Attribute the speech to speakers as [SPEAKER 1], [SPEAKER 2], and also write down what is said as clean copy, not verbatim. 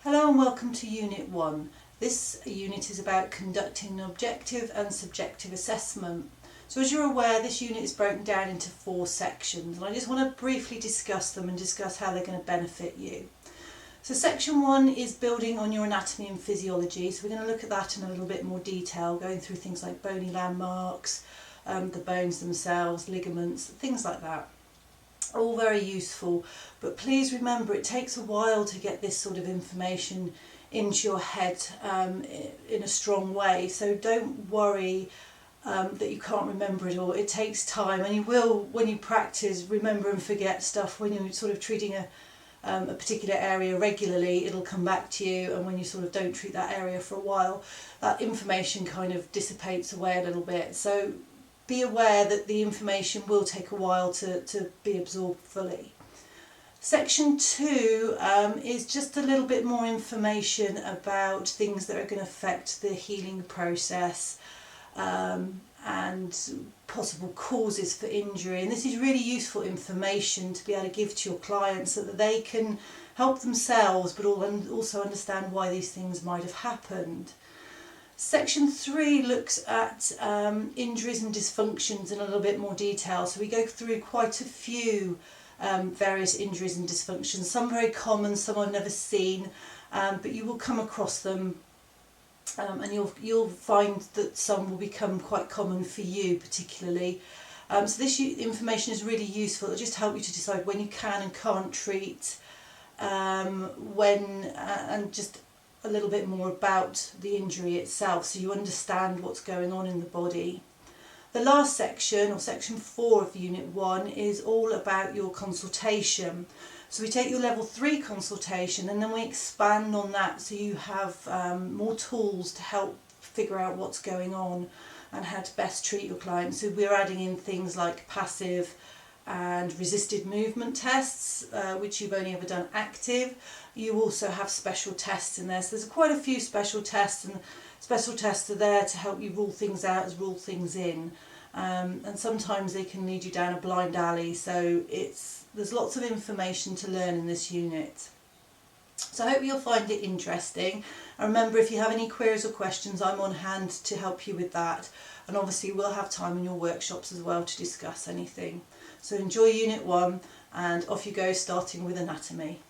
[SPEAKER 1] Hello and welcome to Unit 1. This unit is about conducting an objective and subjective assessment. So as you're aware, this unit is broken down into 4 sections, and I just want to briefly discuss them and discuss how they're going to benefit you. So section 1 is building on your anatomy and physiology, so we're going to look at that in a little bit more detail, going through things like bony landmarks, the bones themselves, ligaments, things like that. All very useful, but please remember it takes a while to get this sort of information into your head in a strong way, so don't worry that you can't remember it all. It takes time, and you will, when you practice, remember and forget stuff. When you're sort of treating a particular area regularly, it'll come back to you, and when you sort of don't treat that area for a while, that information kind of dissipates away a little bit. So be aware that the information will take a while to be absorbed fully. Section 2 is just a little bit more information about things that are going to affect the healing process and possible causes for injury. And this is really useful information to be able to give to your clients so that they can help themselves, but also understand why these things might have happened. Section 3 looks at injuries and dysfunctions in a little bit more detail. So we go through quite a few various injuries and dysfunctions, some very common, some I've never seen, but you will come across them, and you'll find that some will become quite common for you particularly. So this information is really useful. It'll just help you to decide when you can and can't treat, and just a little bit more about the injury itself, so you understand what's going on in the body. The last section, or section 4 of Unit 1, is all about your consultation. So we take your level 3 consultation and then we expand on that, so you have more tools to help figure out what's going on and how to best treat your client. So we're adding in things like passive and resisted movement tests, which you've only ever done active. You also have special tests in there, so there's quite a few special tests, and special tests are there to help you rule things out as rule things in, and sometimes they can lead you down a blind alley, so there's lots of information to learn in this unit. So I hope you'll find it interesting, and remember, if you have any queries or questions, I'm on hand to help you with that, and obviously we'll have time in your workshops as well to discuss anything. So enjoy Unit 1, and off you go, starting with anatomy.